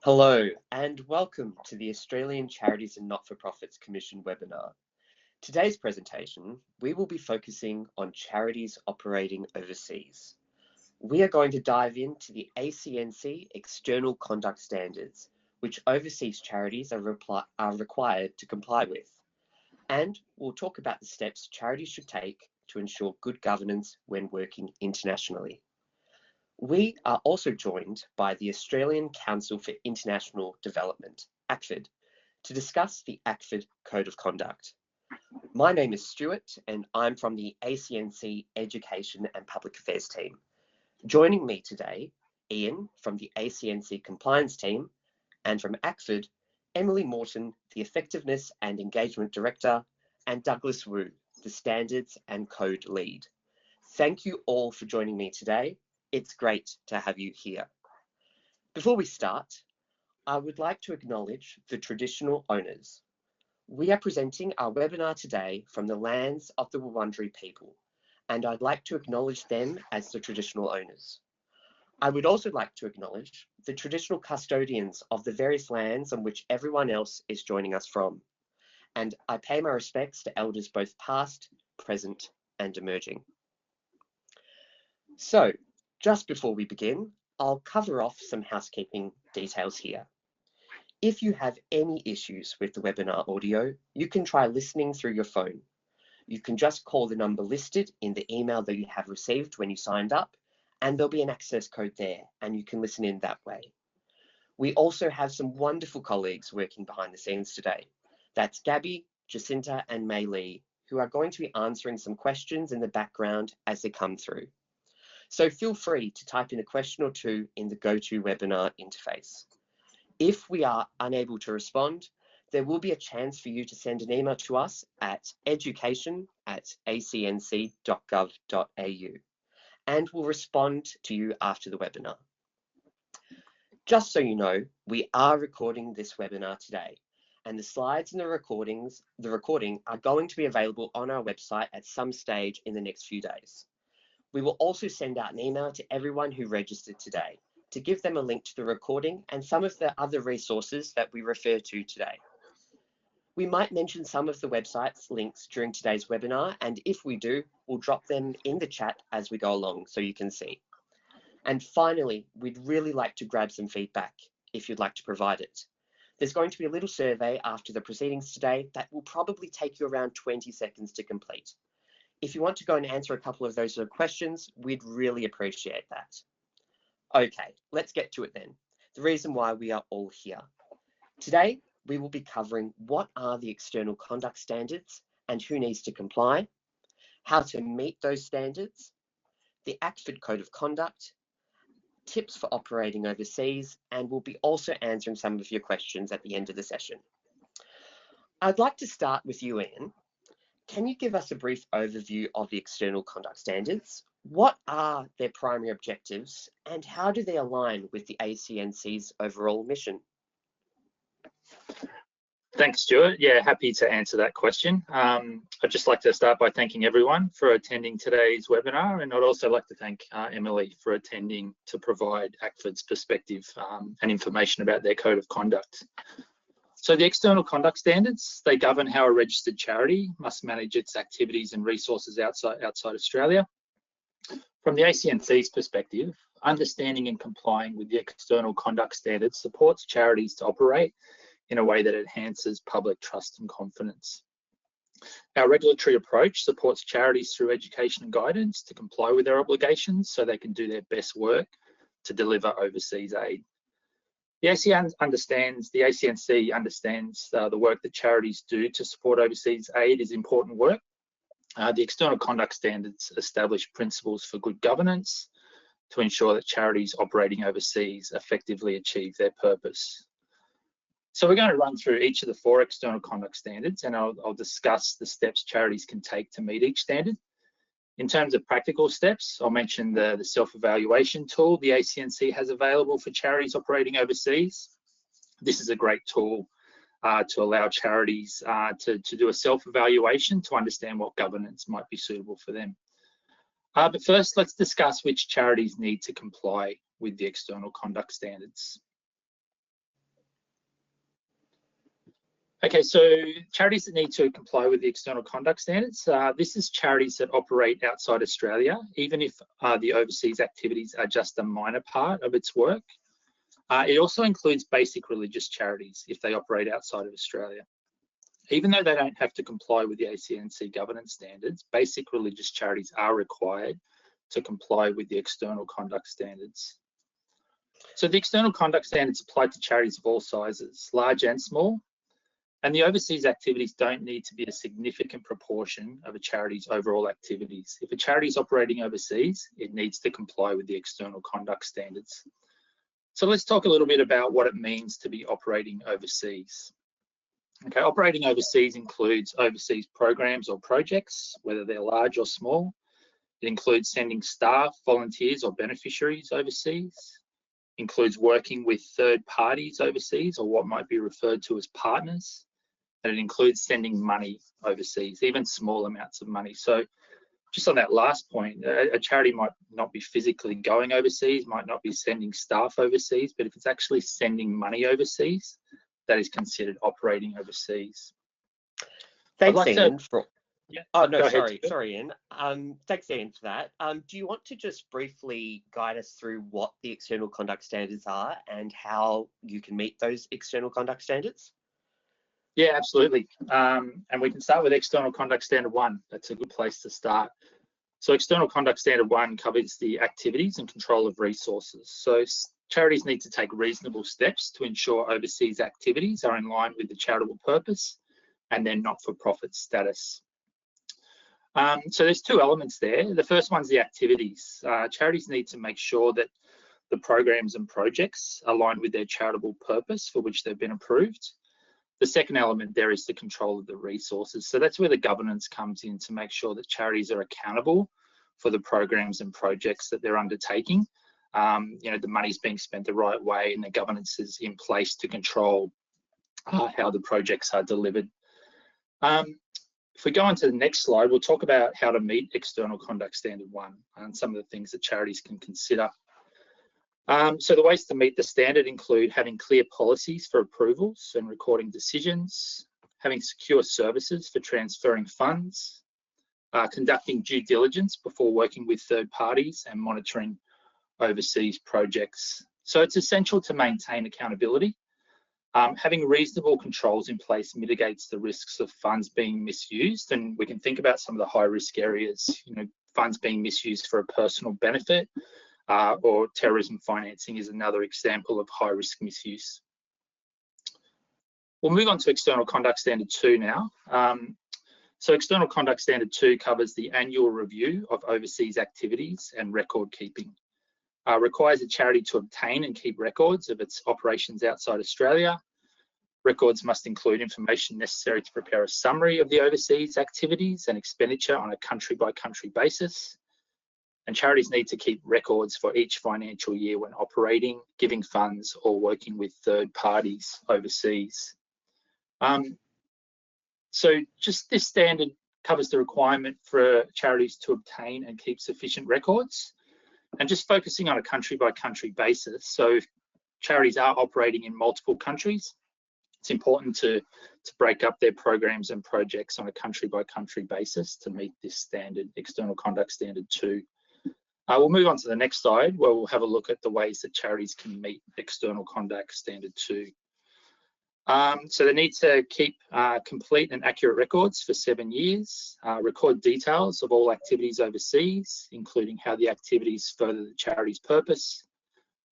Hello and welcome to the Australian Charities and Not-for-Profits Commission webinar. Today's presentation, we will be focusing on charities operating overseas. We are going to dive into the ACNC External Conduct Standards, which overseas charities are required to comply with. And we'll talk about the steps charities should take to ensure good governance when working internationally. We are also joined by the Australian Council for International Development, ACFID, to discuss the ACFID Code of Conduct. My name is Stuart and I'm from the ACNC Education and Public Affairs team. Joining me today, Ian from the ACNC Compliance team, and from ACFID, Emily Morton, the Effectiveness and Engagement Director, and Douglas Wu, the Standards and Code Lead. Thank you all for joining me today. It's great to have you here. Before we start, I would like to acknowledge the traditional owners. We are presenting our webinar today from the lands of the Wurundjeri people, and I'd like to acknowledge them as the traditional owners. I would also like to acknowledge the traditional custodians of the various lands on which everyone else is joining us from, and I pay my respects to elders both past, present, and emerging. So, just before we begin, I'll cover off some housekeeping details here. If you have any issues with the webinar audio, you can try listening through your phone. You can just call the number listed in the email that you have received when you signed up, and there'll be an access code there, and you can listen in that way. We also have some wonderful colleagues working behind the scenes today. That's Gabby, Jacinta, and Mei Lee, who are going to be answering some questions in the background as they come through. So feel free to type in a question or two in the GoToWebinar interface. If we are unable to respond, there will be a chance for you to send an email to us at education@acnc.gov.au, and we'll respond to you after the webinar. Just so you know, we are recording this webinar today, and the slides and the recording are going to be available on our website at some stage in the next few days. We will also send out an email to everyone who registered today to give them a link to the recording and some of the other resources that we refer to today. We might mention some of the website's links during today's webinar, and if we do, we'll drop them in the chat as we go along so you can see. And finally, we'd really like to grab some feedback if you'd like to provide it. There's going to be a little survey after the proceedings today that will probably take you around 20 seconds to complete. If you want to go and answer a couple of those questions, we'd really appreciate that. Okay, let's get to it then. The reason why we are all here. Today, we will be covering what are the external conduct standards and who needs to comply, how to meet those standards, the ACFID Code of Conduct, tips for operating overseas, and we'll be also answering some of your questions at the end of the session. I'd like to start with you, Ian. Can you give us a brief overview of the external conduct standards? What are their primary objectives and how do they align with the ACNC's overall mission? Thanks, Stuart. Yeah, happy to answer that question. I'd just like to start by thanking everyone for attending today's webinar, and I'd also like to thank Emily for attending to provide ACFID's perspective and information about their code of conduct. So the external conduct standards, they govern how a registered charity must manage its activities and resources outside Australia. From the ACNC's perspective, understanding and complying with the external conduct standards supports charities to operate in a way that enhances public trust and confidence. Our regulatory approach supports charities through education and guidance to comply with their obligations so they can do their best work to deliver overseas aid. The ACNC understands the work that charities do to support overseas aid is important work. The external conduct standards establish principles for good governance to ensure that charities operating overseas effectively achieve their purpose. So we're going to run through each of the 4 external conduct standards, and I'll discuss the steps charities can take to meet each standard. In terms of practical steps, I'll mention the self-evaluation tool the ACNC has available for charities operating overseas. This is a great tool to allow charities to do a self-evaluation to understand what governance might be suitable for them. But first, let's discuss which charities need to comply with the external conduct standards. Okay, so charities that need to comply with the external conduct standards. This is charities that operate outside Australia, even if the overseas activities are just a minor part of its work. It also includes basic religious charities if they operate outside of Australia. Even though they don't have to comply with the ACNC governance standards, basic religious charities are required to comply with the external conduct standards. So the external conduct standards apply to charities of all sizes, large and small, and the overseas activities don't need to be a significant proportion of a charity's overall activities. If a charity is operating overseas, it needs to comply with the external conduct standards. So let's talk a little bit about what it means to be operating overseas. Okay, operating overseas includes overseas programs or projects, whether they're large or small. It includes sending staff, volunteers or beneficiaries overseas. It includes working with third parties overseas, or what might be referred to as partners. And it includes sending money overseas, even small amounts of money. So just on that last point, a charity might not be physically going overseas, might not be sending staff overseas, but if it's actually sending money overseas, that is considered operating overseas. Thanks, Ian. Yeah. Oh, no, sorry, Ian. Thanks, Ian, for that. Do you want to just briefly guide us through what the external conduct standards are and how you can meet those external conduct standards? Yeah, absolutely. And we can start with External Conduct Standard 1. That's a good place to start. So External Conduct Standard 1 covers the activities and control of resources. So charities need to take reasonable steps to ensure overseas activities are in line with the charitable purpose and their not-for-profit status. So there's two elements there. The first one's the activities. Charities need to make sure that the programs and projects align with their charitable purpose for which they've been approved. The second element there is the control of the resources. So that's where the governance comes in, to make sure that charities are accountable for the programs and projects that they're undertaking. The money's being spent the right way and the governance is in place to control how the projects are delivered. If we go on to the next slide, we'll talk about how to meet External Conduct Standard 1 and some of the things that charities can consider. So the ways to meet the standard include having clear policies for approvals and recording decisions, having secure services for transferring funds, conducting due diligence before working with third parties, and monitoring overseas projects. So it's essential to maintain accountability. Having reasonable controls in place mitigates the risks of funds being misused, and we can think about some of the high risk areas, funds being misused for a personal benefit, or terrorism financing is another example of high risk misuse. We'll move on to External Conduct Standard 2 now. So External Conduct Standard 2 covers the annual review of overseas activities and record keeping. Requires a charity to obtain and keep records of its operations outside Australia. Records must include information necessary to prepare a summary of the overseas activities and expenditure on a country-by-country basis. And charities need to keep records for each financial year when operating, giving funds, or working with third parties overseas. So just this standard covers the requirement for charities to obtain and keep sufficient records, and just focusing on a country-by-country basis. So if charities are operating in multiple countries, it's important to break up their programs and projects on a country-by-country basis to meet this standard, External Conduct Standard 2. We'll move on to the next slide, where we'll have a look at the ways that charities can meet External Conduct Standard 2. So they need to keep complete and accurate records for 7 years, record details of all activities overseas, including how the activities further the charity's purpose,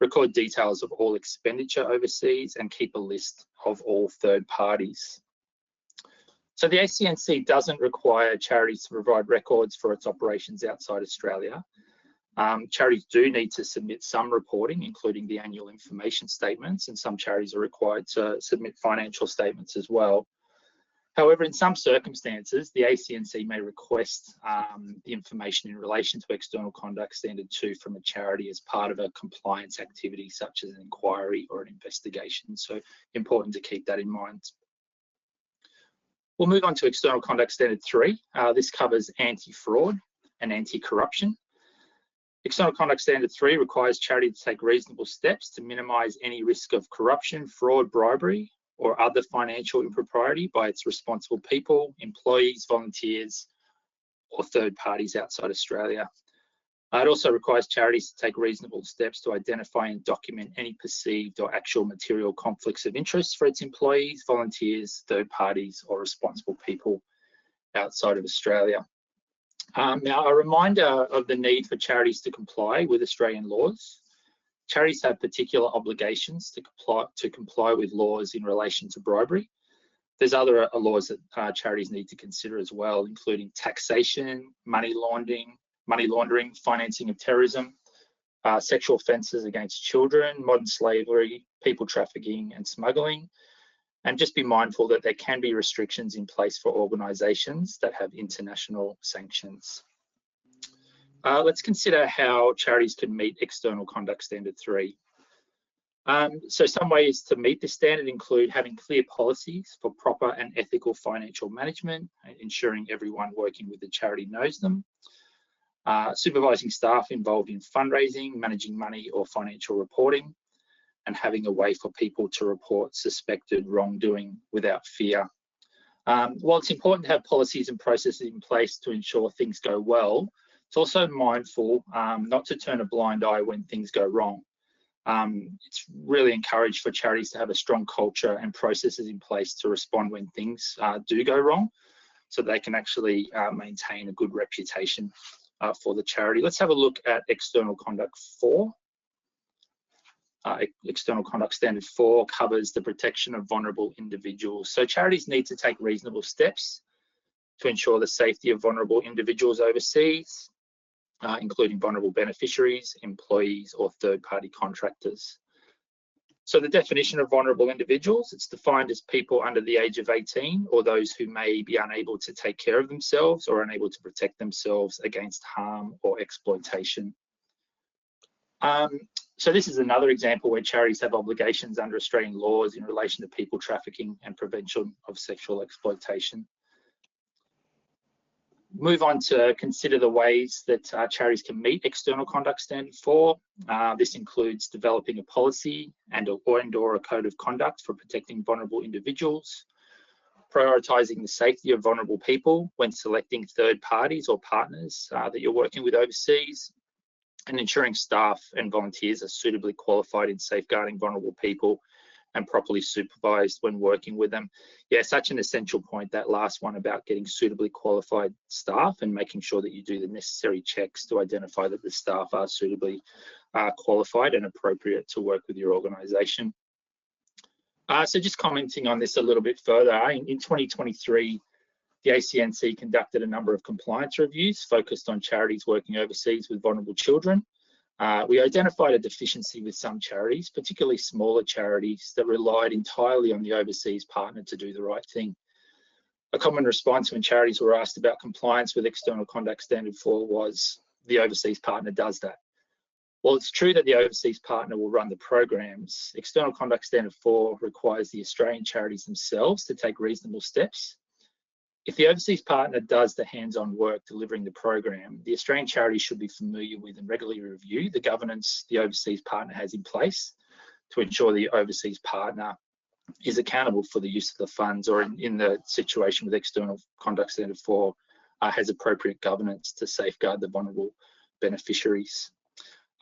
record details of all expenditure overseas, and keep a list of all third parties. So the ACNC doesn't require charities to provide records for its operations outside Australia. Charities do need to submit some reporting, including the annual information statements, and some charities are required to submit financial statements as well. However, in some circumstances, the ACNC may request the information in relation to External Conduct Standard 2 from a charity as part of a compliance activity, such as an inquiry or an investigation. So important to keep that in mind. We'll move on to External Conduct Standard 3. This covers anti-fraud and anti-corruption. External Conduct Standard 3 requires charity to take reasonable steps to minimise any risk of corruption, fraud, bribery, or other financial impropriety by its responsible people, employees, volunteers, or third parties outside Australia. It also requires charities to take reasonable steps to identify and document any perceived or actual material conflicts of interest for its employees, volunteers, third parties, or responsible people outside of Australia. Now, a reminder of the need for charities to comply with Australian laws. Charities have particular obligations to comply with laws in relation to bribery. There's other laws that charities need to consider as well, including taxation, money laundering, financing of terrorism, sexual offences against children, modern slavery, people trafficking and smuggling. And just be mindful that there can be restrictions in place for organisations that have international sanctions. Let's consider how charities can meet External Conduct Standard 3. So some ways to meet this standard include having clear policies for proper and ethical financial management, ensuring everyone working with the charity knows them, supervising staff involved in fundraising, managing money or financial reporting, and having a way for people to report suspected wrongdoing without fear. While it's important to have policies and processes in place to ensure things go well, it's also mindful not to turn a blind eye when things go wrong. It's really encouraged for charities to have a strong culture and processes in place to respond when things do go wrong, so they can actually maintain a good reputation for the charity. Let's have a look at External Conduct 4. External Conduct Standard 4 covers the protection of vulnerable individuals. So charities need to take reasonable steps to ensure the safety of vulnerable individuals overseas, including vulnerable beneficiaries, employees, or third-party contractors. So the definition of vulnerable individuals, it's defined as people under the age of 18 or those who may be unable to take care of themselves or unable to protect themselves against harm or exploitation. So this is another example where charities have obligations under Australian laws in relation to people trafficking and prevention of sexual exploitation. Move on to consider the ways that charities can meet External Conduct Standard 4. This includes developing a policy or a code of conduct for protecting vulnerable individuals, prioritising the safety of vulnerable people when selecting third parties or partners that you're working with overseas, and ensuring staff and volunteers are suitably qualified in safeguarding vulnerable people and properly supervised when working with them. Yeah, such an essential point, that last one about getting suitably qualified staff and making sure that you do the necessary checks to identify that the staff are suitably qualified and appropriate to work with your organisation. So just commenting on this a little bit further, in 2023, the ACNC conducted a number of compliance reviews focused on charities working overseas with vulnerable children. We identified a deficiency with some charities, particularly smaller charities that relied entirely on the overseas partner to do the right thing. A common response when charities were asked about compliance with External Conduct Standard 4 was, the overseas partner does that. While it's true that the overseas partner will run the programs, External Conduct Standard 4 requires the Australian charities themselves to take reasonable steps. If the overseas partner does the hands-on work delivering the program, the Australian charity should be familiar with and regularly review the governance the overseas partner has in place to ensure the overseas partner is accountable for the use of the funds, or in the situation with External Conduct Standard 4, has appropriate governance to safeguard the vulnerable beneficiaries.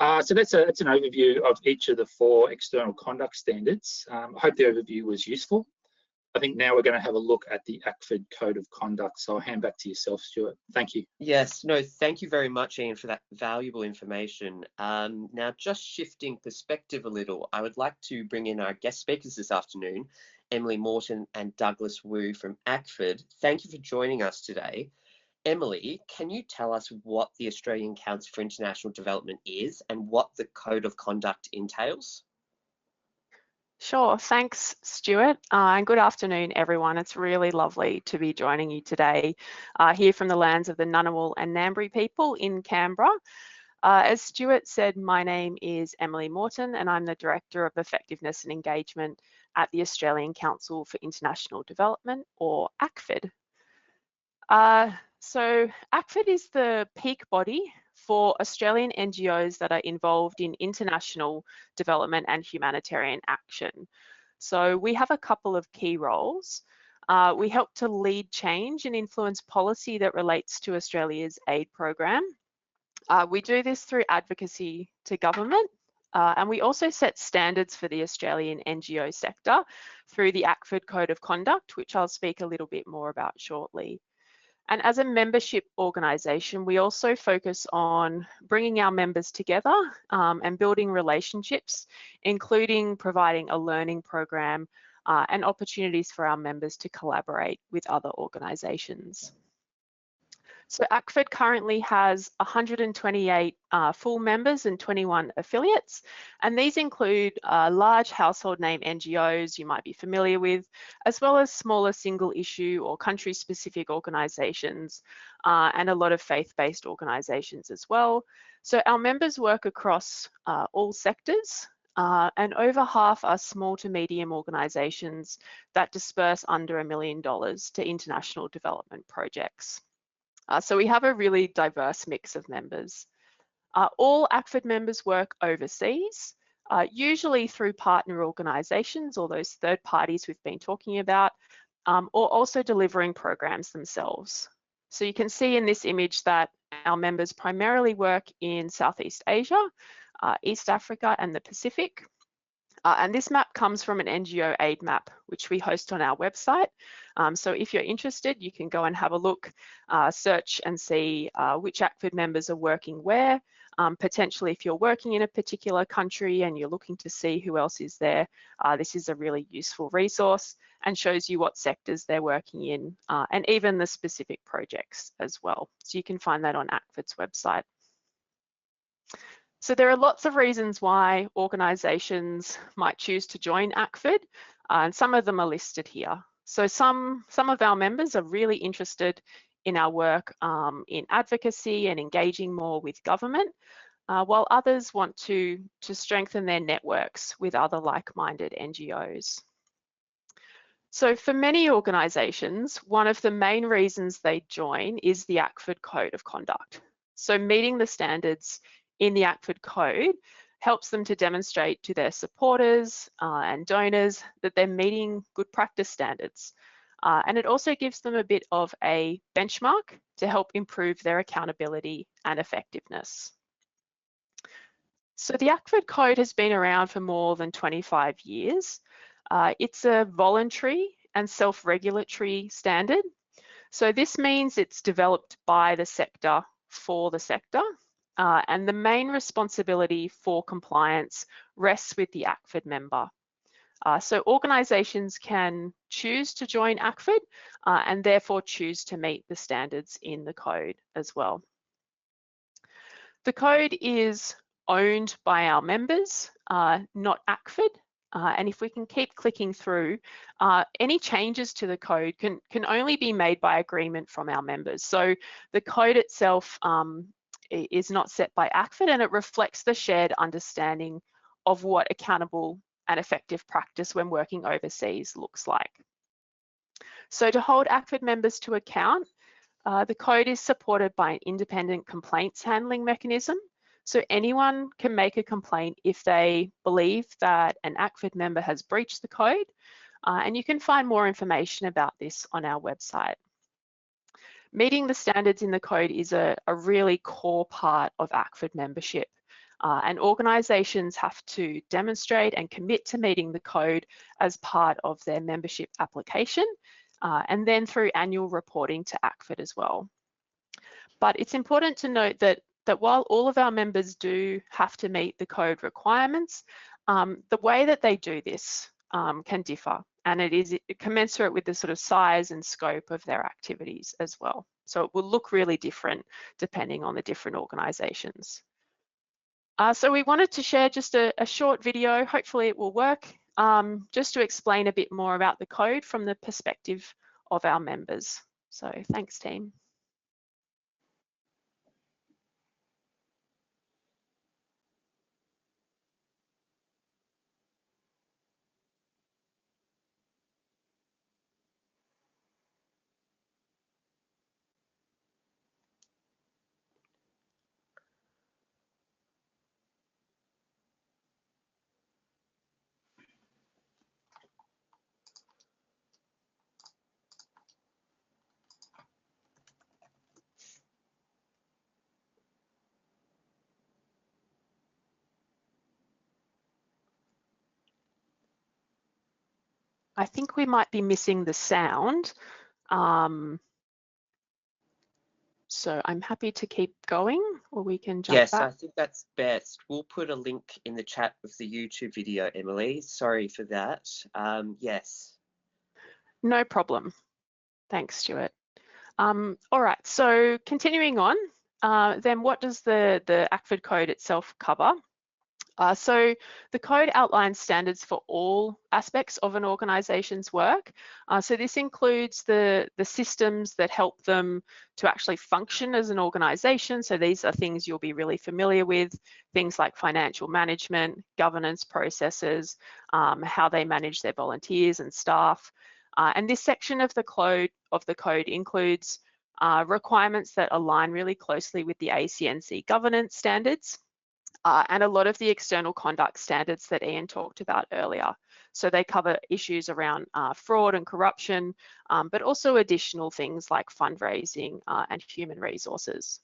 So that's an overview of each of the 4 external conduct standards. I hope the overview was useful. I think now we're going to have a look at the ACFID Code of Conduct. So I'll hand back to yourself, Stuart. Thank you. Yes, no, thank you very much, Ian, for that valuable information. Now, just shifting perspective a little, I would like to bring in our guest speakers this afternoon, Emily Morton and Douglas Wu from ACFID. Thank you for joining us today. Emily, can you tell us what the Australian Council for International Development is and what the Code of Conduct entails? Sure, thanks, Stuart, and good afternoon, everyone. It's really lovely to be joining you today here from the lands of the Ngunnawal and Ngambri people in Canberra. As Stuart said, my name is Emily Morton and I'm the Director of Effectiveness and Engagement at the Australian Council for International Development, or ACFID. So ACFID is the peak body for Australian NGOs that are involved in international development and humanitarian action. So we have a couple of key roles. We help to lead change and influence policy that relates to Australia's aid program. We do this through advocacy to government, and we also set standards for the Australian NGO sector through the ACFID Code of Conduct, which I'll speak a little bit more about shortly. And as a membership organisation, we also focus on bringing our members together and building relationships, including providing a learning program and opportunities for our members to collaborate with other organisations. So ACFID currently has 128 full members and 21 affiliates, and these include large household name NGOs you might be familiar with, as well as smaller single issue or country specific organisations, and a lot of faith-based organisations as well. So our members work across all sectors, and over half are small to medium organisations that disperse under $1 million to international development projects. So we have a really diverse mix of members. All ACFID members work overseas, usually through partner organisations or those third parties we've been talking about, or also delivering programs themselves. So you can see in this image that our members primarily work in Southeast Asia, East Africa and the Pacific. And this map comes from an NGO aid map, which we host on our website. So if you're interested, you can go and have a look, search and see which ACFID members are working where. Potentially, if you're working in a particular country and you're looking to see who else is there, this is a really useful resource and shows you what sectors they're working in and even the specific projects as well. So you can find that on ACFID's website. So there are lots of reasons why organisations might choose to join ACFID, and some of them are listed here. So some of our members are really interested in our work in advocacy and engaging more with government, while others want to strengthen their networks with other like-minded NGOs. So for many organisations, one of the main reasons they join is the ACFID Code of Conduct. So meeting the standards in the ACFID Code helps them to demonstrate to their supporters and donors that they're meeting good practice standards. And it also gives them a bit of a benchmark to help improve their accountability and effectiveness. So the ACFID Code has been around for more than 25 years. It's a voluntary and self-regulatory standard. So this means it's developed by the sector for the sector. And the main responsibility for compliance rests with the ACFID member. So organisations can choose to join ACFID and therefore choose to meet the standards in the code as well. The code is owned by our members, not ACFID. And if we can keep clicking through, any changes to the code can only be made by agreement from our members. So the code itself is not set by ACFID, and it reflects the shared understanding of what accountable and effective practice when working overseas looks like. So to hold ACFID members to account, the code is supported by an independent complaints handling mechanism. So anyone can make a complaint if they believe that an ACFID member has breached the code, and you can find more information about this on our website. Meeting the standards in the code is a really core part of ACFID membership, and organisations have to demonstrate and commit to meeting the code as part of their membership application, and then through annual reporting to ACFID as well. But it's important to note that while all of our members do have to meet the code requirements, the way that they do this can differ, and it is commensurate with the sort of size and scope of their activities as well. So it will look really different depending on the different organisations. So we wanted to share just a short video, hopefully it will work, just to explain a bit more about the code from the perspective of our members. So thanks, team. I think we might be missing the sound. So I'm happy to keep going, or we can jump Yes, back. I think that's best. We'll put a link in the chat of the YouTube video, Emily. Sorry for that. Yes. No problem. Thanks, Stuart. All right, so continuing on, then what does the ACFID code itself cover? So the code outlines standards for all aspects of an organisation's work. So this includes the systems that help them to actually function as an organisation. So these are things you'll be really familiar with, things like financial management, governance processes, how they manage their volunteers and staff. And this section of the code includes requirements that align really closely with the ACNC governance standards. And a lot of the external conduct standards that Ian talked about earlier. So they cover issues around fraud and corruption, but also additional things like fundraising and human resources.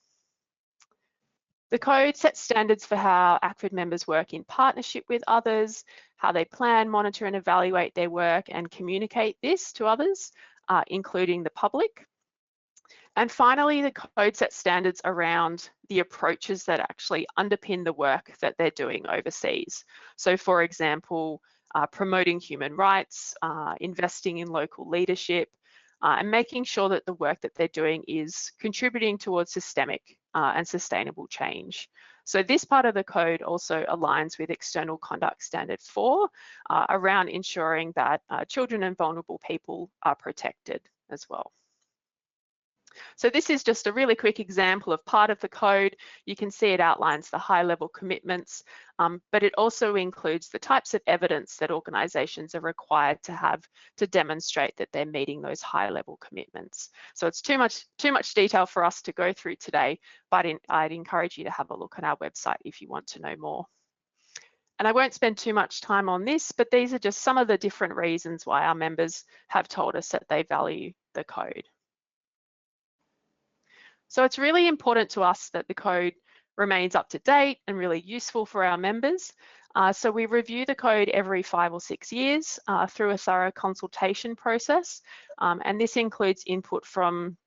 The code sets standards for how ACFID members work in partnership with others, how they plan, monitor and evaluate their work and communicate this to others, including the public. And finally, the code sets standards around the approaches that actually underpin the work that they're doing overseas. So for example, promoting human rights, investing in local leadership, and making sure that the work that they're doing is contributing towards systemic and sustainable change. So this part of the code also aligns with External Conduct Standard 4 around ensuring that children and vulnerable people are protected as well. So this is just a really quick example of part of the code. You can see it outlines the high-level commitments, but it also includes the types of evidence that organisations are required to have to demonstrate that they're meeting those high-level commitments. So it's too much detail for us to go through today, but I'd encourage you to have a look at our website if you want to know more. And I won't spend too much time on this, but these are just some of the different reasons why our members have told us that they value the code. So it's really important to us that the code remains up to date and really useful for our members. So we review the code every 5 or 6 years through a thorough consultation process. And this includes input from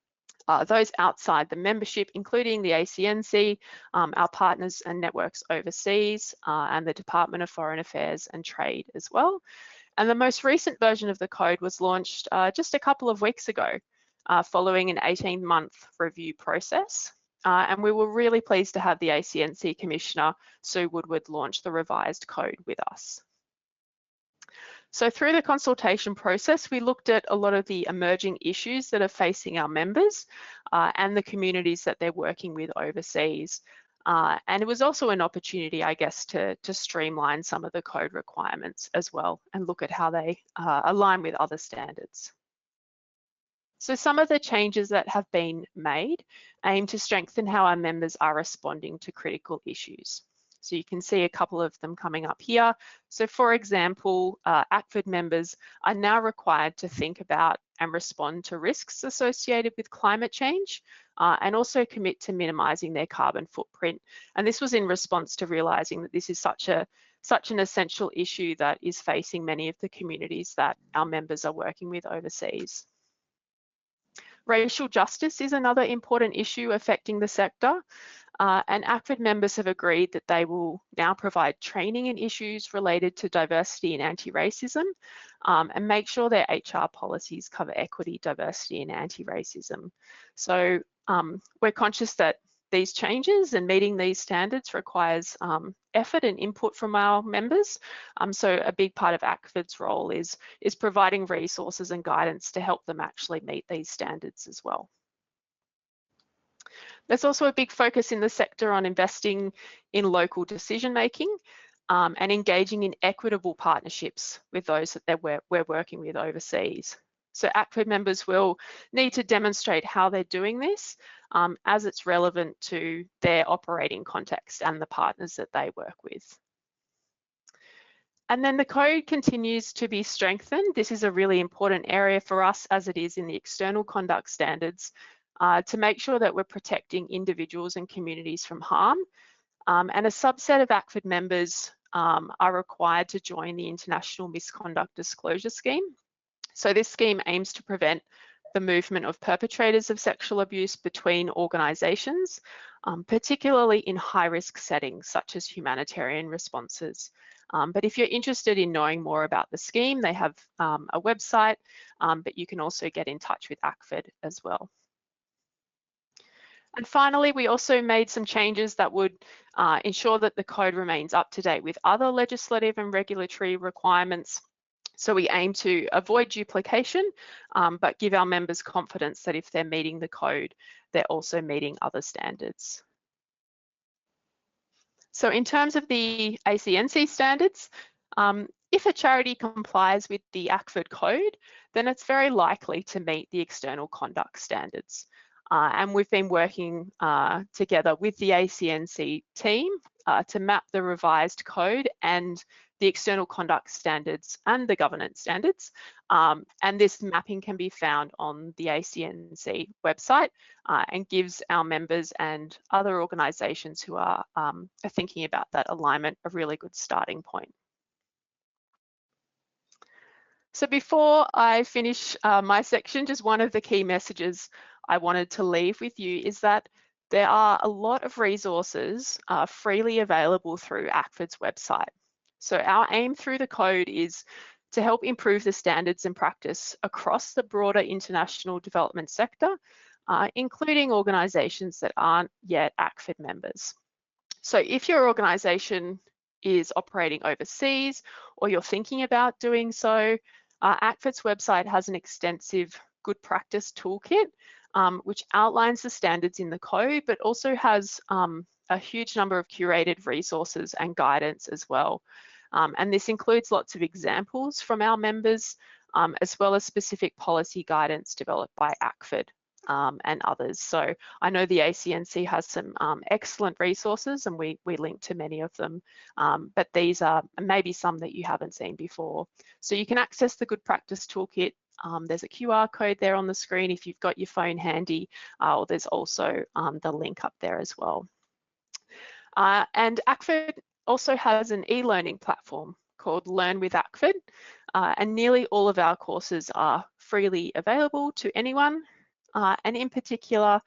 those outside the membership, including the ACNC, our partners and networks overseas, and the Department of Foreign Affairs and Trade as well. And the most recent version of the code was launched just a couple of weeks ago, following an 18-month review process. And we were really pleased to have the ACNC Commissioner, Sue Woodward, launch the revised code with us. So through the consultation process, we looked at a lot of the emerging issues that are facing our members and the communities that they're working with overseas. And it was also an opportunity, I guess, to streamline some of the code requirements as well and look at how they align with other standards. So some of the changes that have been made aim to strengthen how our members are responding to critical issues. So you can see a couple of them coming up here. So for example, ACFID members are now required to think about and respond to risks associated with climate change and also commit to minimising their carbon footprint. And this was in response to realising that this is such an essential issue that is facing many of the communities that our members are working with overseas. Racial justice is another important issue affecting the sector, and ACFID members have agreed that they will now provide training in issues related to diversity and anti-racism and make sure their HR policies cover equity, diversity and anti-racism. So we're conscious that these changes and meeting these standards requires effort and input from our members. So a big part of ACFID's role is providing resources and guidance to help them actually meet these standards as well. There's also a big focus in the sector on investing in local decision making and engaging in equitable partnerships with those that we're working with overseas. So ACFID members will need to demonstrate how they're doing this as it's relevant to their operating context and the partners that they work with. And then the code continues to be strengthened. This is a really important area for us, as it is in the external conduct standards, to make sure that we're protecting individuals and communities from harm. And a subset of ACFID members are required to join the International Misconduct Disclosure Scheme. So this scheme aims to prevent the movement of perpetrators of sexual abuse between organisations, particularly in high-risk settings such as humanitarian responses. But if you're interested in knowing more about the scheme, they have a website, but you can also get in touch with ACFID as well. And finally, we also made some changes that would ensure that the code remains up to date with other legislative and regulatory requirements. So we aim to avoid duplication, but give our members confidence that if they're meeting the code, they're also meeting other standards. So in terms of the ACNC standards, if a charity complies with the ACFID code, then it's very likely to meet the external conduct standards. And we've been working together with the ACNC team to map the revised code and the external conduct standards and the governance standards. And this mapping can be found on the ACNC website and gives our members and other organisations who are thinking about that alignment a really good starting point. So before I finish my section, just one of the key messages I wanted to leave with you is that there are a lot of resources freely available through ACFID's website. So our aim through the code is to help improve the standards and practice across the broader international development sector, including organisations that aren't yet ACFID members. So if your organisation is operating overseas or you're thinking about doing so, ACFID's website has an extensive good practice toolkit which outlines the standards in the code, but also has a huge number of curated resources and guidance as well. And this includes lots of examples from our members, as well as specific policy guidance developed by ACFID and others. So I know the ACNC has some excellent resources, and we link to many of them, but these are maybe some that you haven't seen before. So you can access the Good Practice Toolkit. There's a QR code there on the screen if you've got your phone handy, or there's also the link up there as well. And ACFID also has an e-learning platform called Learn with ACFID, and nearly all of our courses are freely available to anyone. And in particular,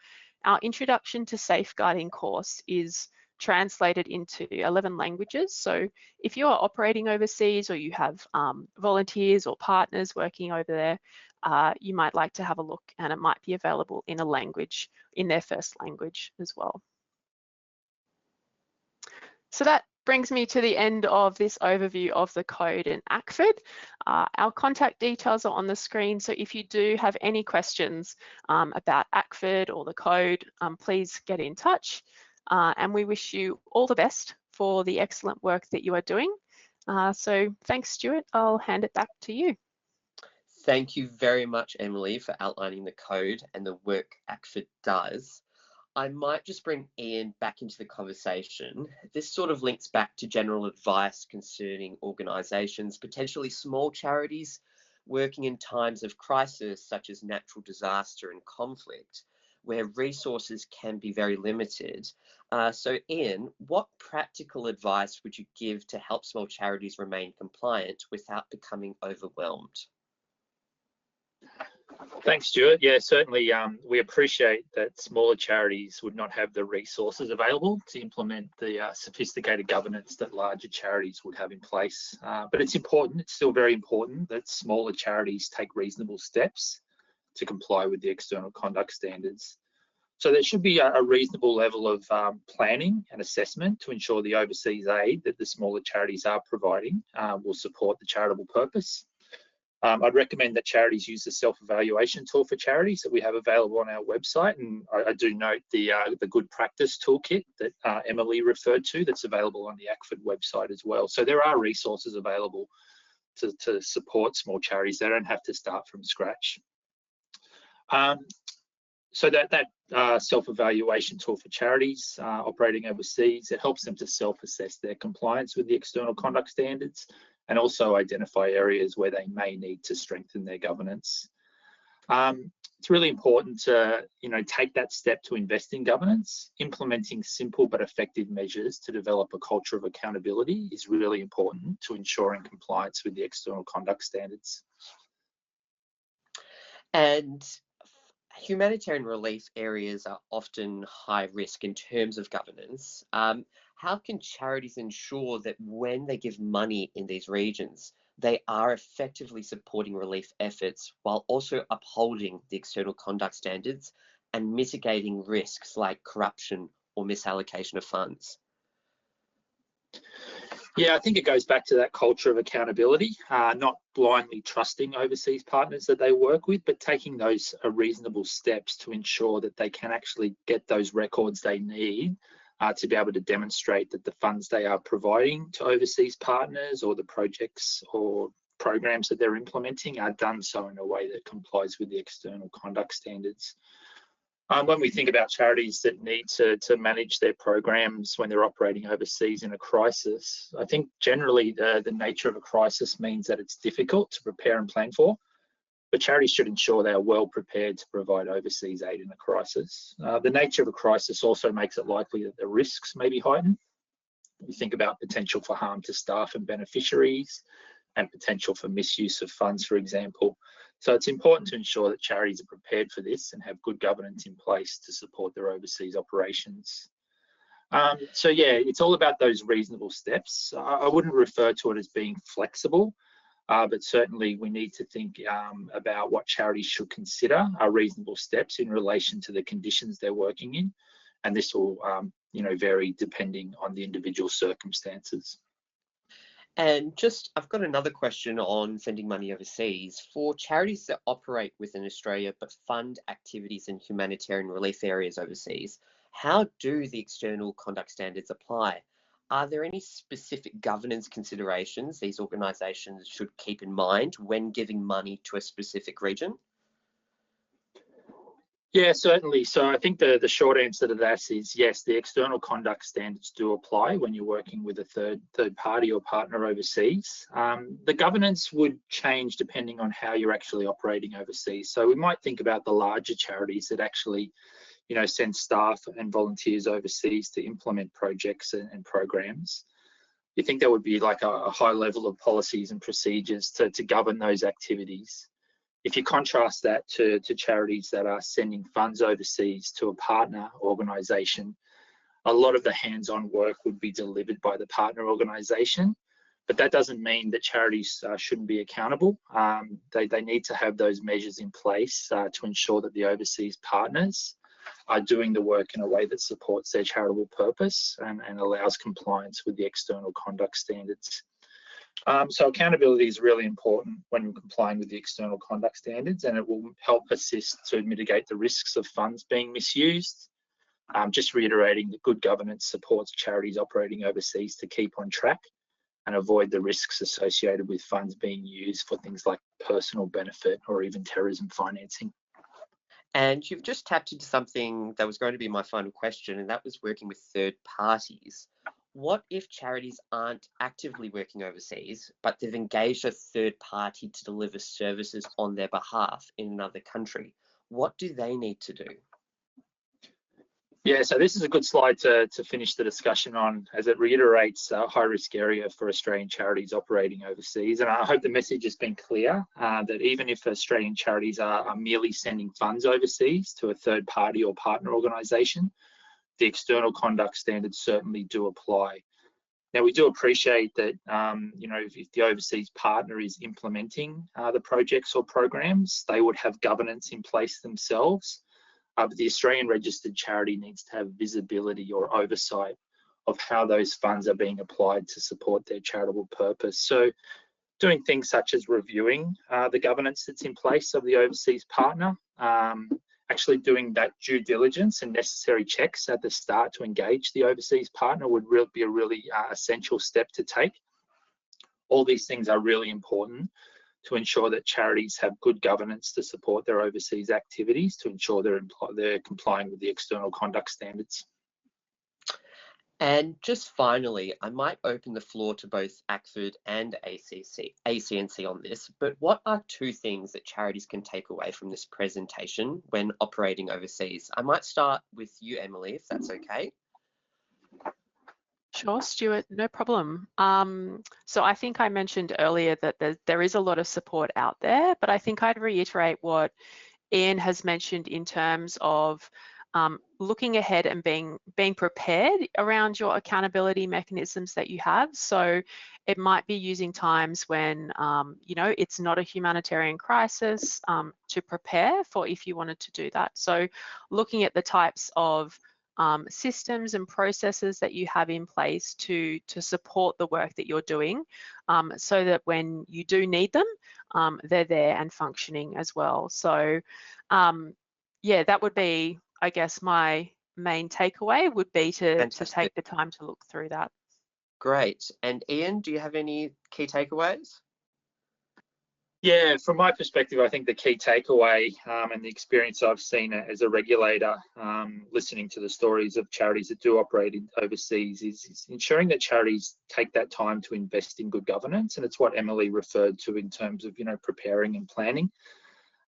our Introduction to Safeguarding course is translated into 11 languages. So if you are operating overseas or you have volunteers or partners working over there, you might like to have a look, and it might be available in a language, in their first language as well. So that brings me to the end of this overview of the code in ACFID. Our contact details are on the screen, so if you do have any questions about ACFID or the code, please get in touch. And we wish you all the best for the excellent work that you are doing. So thanks, Stuart. I'll hand it back to you. Thank you very much, Emily, for outlining the code and the work ACFID does. I might just bring Ian back into the conversation. This sort of links back to general advice concerning organisations, potentially small charities, working in times of crisis such as natural disaster and conflict, where resources can be very limited. So Ian, what practical advice would you give to help small charities remain compliant without becoming overwhelmed? Thanks, Stuart. Yeah, certainly we appreciate that smaller charities would not have the resources available to implement the sophisticated governance that larger charities would have in place. But it's important, it's still very important that smaller charities take reasonable steps to comply with the external conduct standards. So there should be a reasonable level of planning and assessment to ensure the overseas aid that the smaller charities are providing will support the charitable purpose. I'd recommend that charities use the self-evaluation tool for charities that we have available on our website, and I do note the good practice toolkit that Emily referred to that's available on the ACFID website as well. So there are resources available to support small charities. They don't have to start from scratch. So that self-evaluation tool for charities operating overseas, it helps them to self-assess their compliance with the external conduct standards, and also identify areas where they may need to strengthen their governance. It's really important to take that step to invest in governance. Implementing simple but effective measures to develop a culture of accountability is really important to ensuring compliance with the external conduct standards. And humanitarian relief areas are often high risk in terms of governance. How can charities ensure that when they give money in these regions, they are effectively supporting relief efforts while also upholding the external conduct standards and mitigating risks like corruption or misallocation of funds? Yeah, I think it goes back to that culture of accountability, not blindly trusting overseas partners that they work with, but taking those reasonable steps to ensure that they can actually get those records they need to be able to demonstrate that the funds they are providing to overseas partners or the projects or programs that they're implementing are done so in a way that complies with the external conduct standards. When we think about charities that need to manage their programs when they're operating overseas in a crisis, I think generally the nature of a crisis means that it's difficult to prepare and plan for, but charities should ensure they are well prepared to provide overseas aid in a crisis. The nature of a crisis also makes it likely that the risks may be heightened. We think about potential for harm to staff and beneficiaries and potential for misuse of funds, for example. So it's important to ensure that charities are prepared for this and have good governance in place to support their overseas operations. So yeah, it's all about those reasonable steps. I wouldn't refer to it as being flexible, but certainly we need to think about what charities should consider are reasonable steps in relation to the conditions they're working in. And this will vary depending on the individual circumstances. And just, I've got another question on sending money overseas. For charities that operate within Australia but fund activities in humanitarian relief areas overseas, how do the external conduct standards apply? Are there any specific governance considerations these organisations should keep in mind when giving money to a specific region? Yeah, certainly. So I think the short answer to that is yes, the external conduct standards do apply when you're working with a third party or partner overseas. The governance would change depending on how you're actually operating overseas. So we might think about the larger charities that actually, send staff and volunteers overseas to implement projects and programs. You think there would be like a high level of policies and procedures to govern those activities. If you contrast that to charities that are sending funds overseas to a partner organisation, a lot of the hands-on work would be delivered by the partner organisation, but that doesn't mean that charities shouldn't be accountable. They need to have those measures in place to ensure that the overseas partners are doing the work in a way that supports their charitable purpose and allows compliance with the external conduct standards. So accountability is really important when complying with the external conduct standards, and it will help assist to mitigate the risks of funds being misused. Just reiterating that good governance supports charities operating overseas to keep on track and avoid the risks associated with funds being used for things like personal benefit or even terrorism financing. And you've just tapped into something that was going to be my final question, and that was working with third parties. What if charities aren't actively working overseas, but they've engaged a third party to deliver services on their behalf in another country? What do they need to do? Yeah, so this is a good slide to finish the discussion on, as it reiterates a high-risk area for Australian charities operating overseas. And I hope the message has been clear that even if Australian charities are merely sending funds overseas to a third party or partner organisation, the external conduct standards certainly do apply. Now, we do appreciate that, if the overseas partner is implementing the projects or programs, they would have governance in place themselves. But the Australian registered charity needs to have visibility or oversight of how those funds are being applied to support their charitable purpose. So doing things such as reviewing the governance that's in place of the overseas partner, actually doing that due diligence and necessary checks at the start to engage the overseas partner would be a really essential step to take. All these things are really important to ensure that charities have good governance to support their overseas activities, to ensure they're complying with the external conduct standards. And just finally, I might open the floor to both ACFID and ACNC on this, but what are two things that charities can take away from this presentation when operating overseas? I might start with you, Emily, if that's okay. Sure, Stuart, no problem. So I think I mentioned earlier that there is a lot of support out there, but I think I'd reiterate what Ian has mentioned in terms of looking ahead and being prepared around your accountability mechanisms that you have. So it might be using times when, you know, it's not a humanitarian crisis to prepare for if you wanted to do that. So looking at the types of systems and processes that you have in place to support the work that you're doing, so that when you do need them, they're there and functioning as well. So yeah, that would be, I guess, my main takeaway would be to take the time to look through that. Great. And Ian, do you have any key takeaways? Yeah, from my perspective, I think the key takeaway and the experience I've seen as a regulator, listening to the stories of charities that do operate overseas, is ensuring that charities take that time to invest in good governance. And it's what Emily referred to in terms of, you know, preparing and planning.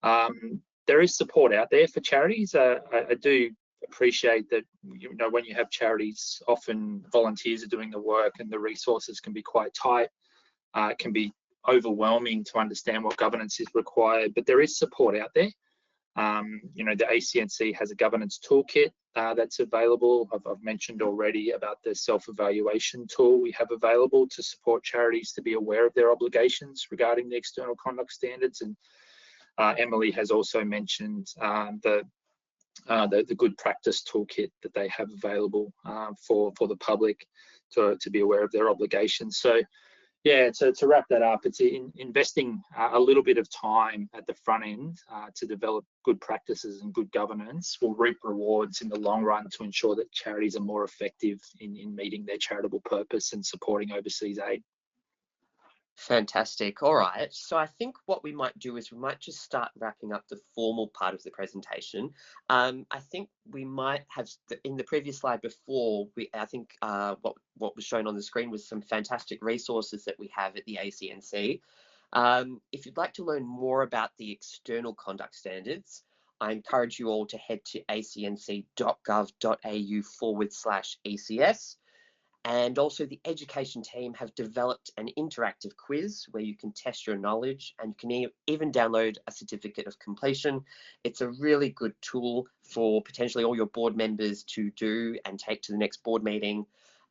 There is support out there for charities. I do appreciate that, you know, when you have charities, often volunteers are doing the work and the resources can be quite tight. It can be overwhelming to understand what governance is required, but there is support out there. You know, the ACNC has a governance toolkit that's available. I've mentioned already about the self-evaluation tool we have available to support charities to be aware of their obligations regarding the external conduct standards. And Emily has also mentioned the good practice toolkit that they have available for the public to be aware of their obligations. So yeah, to wrap that up, it's investing a little bit of time at the front end to develop good practices and good governance will reap rewards in the long run to ensure that charities are more effective in meeting their charitable purpose and supporting overseas aid. Fantastic. All right. So I think what we might do is we might just start wrapping up the formal part of the presentation. I think we might have, in the previous slide before, I think what was shown on the screen was some fantastic resources that we have at the ACNC. If you'd like to learn more about the external conduct standards, I encourage you all to head to acnc.gov.au/ECS. And also the education team have developed an interactive quiz where you can test your knowledge and you can even download a certificate of completion. It's a really good tool for potentially all your board members to do and take to the next board meeting.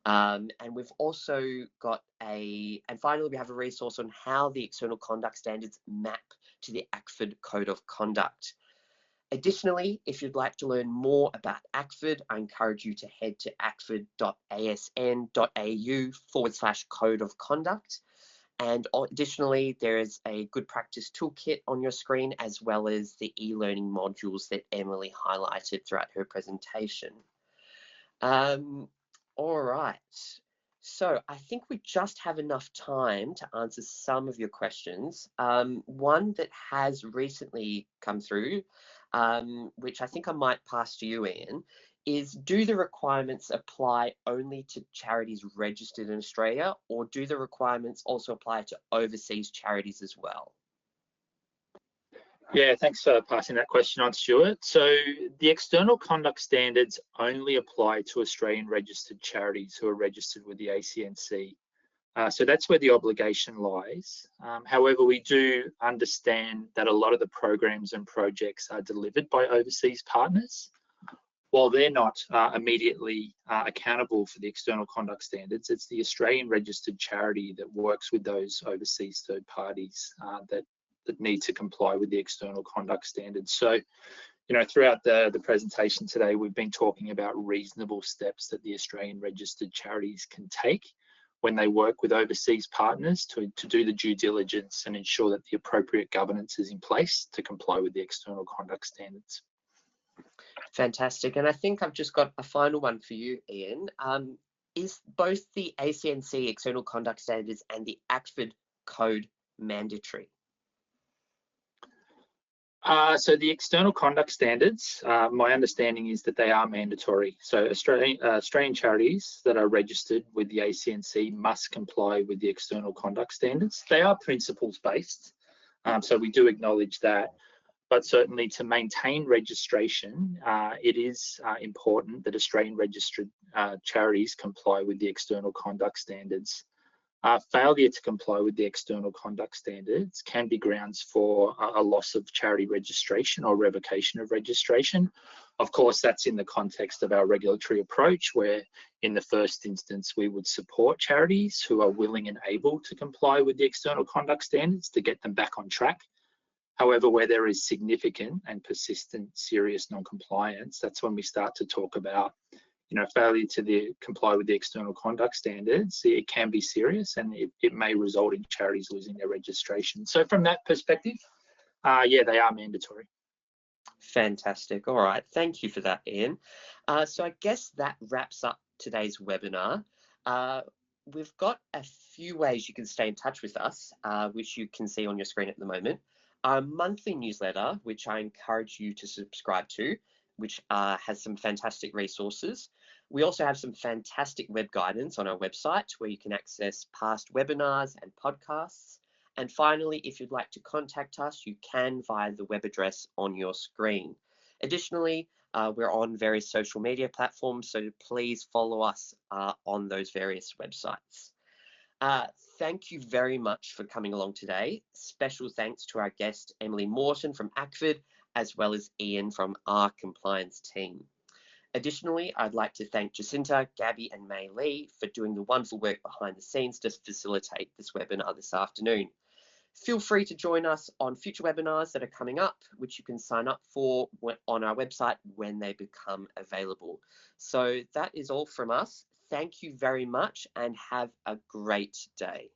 And we've also got and finally we have a resource on how the external conduct standards map to the ACFID Code of Conduct. Additionally, if you'd like to learn more about ACFID, I encourage you to head to acfid.asn.au/code of conduct. And additionally, there is a good practice toolkit on your screen, as well as the e-learning modules that Emily highlighted throughout her presentation. All right. So I think we just have enough time to answer some of your questions. One that has recently come through, which I think I might pass to you, Ian, is do the requirements apply only to charities registered in Australia, or do the requirements also apply to overseas charities as well? Yeah, thanks for passing that question on, Stuart. So the external conduct standards only apply to Australian registered charities who are registered with the ACNC. So that's where the obligation lies. However, we do understand that a lot of the programs and projects are delivered by overseas partners. While they're not immediately accountable for the external conduct standards, it's the Australian registered charity that works with those overseas third parties that need to comply with the external conduct standards. So, you know, throughout the presentation today, we've been talking about reasonable steps that the Australian registered charities can take when they work with overseas partners to do the due diligence and ensure that the appropriate governance is in place to comply with the external conduct standards. Fantastic. And I think I've just got a final one for you, Ian. Is both the ACNC external conduct standards and the ACFID code mandatory? So the external conduct standards, my understanding is that they are mandatory. So Australian charities that are registered with the ACNC must comply with the external conduct standards. They are principles based, so we do acknowledge that. but certainly to maintain registration, it is important that Australian registered charities comply with the external conduct standards. Failure to comply with the external conduct standards can be grounds for a loss of charity registration or revocation of registration. Of course, that's in the context of our regulatory approach, where in the first instance, we would support charities who are willing and able to comply with the external conduct standards to get them back on track. However, where there is significant and persistent serious non-compliance, that's when we start to talk about, failure to comply with the external conduct standards. It can be serious, and it may result in charities losing their registration. So from that perspective, yeah, they are mandatory. Fantastic. All right. Thank you for that, Ian. So I guess that wraps up today's webinar. We've got a few ways you can stay in touch with us, which you can see on your screen at the moment. Our monthly newsletter, which I encourage you to subscribe to, which has some fantastic resources. We also have some fantastic web guidance on our website where you can access past webinars and podcasts. And finally, if you'd like to contact us, you can via the web address on your screen. Additionally, we're on various social media platforms, so please follow us on those various websites. Thank you very much for coming along today. Special thanks to our guest, Emily Morton from ACFID, as well as Ian from our compliance team. Additionally, I'd like to thank Jacinta, Gabby and May Lee for doing the wonderful work behind the scenes to facilitate this webinar this afternoon. Feel free to join us on future webinars that are coming up, which you can sign up for on our website when they become available. So that is all from us. Thank you very much and have a great day.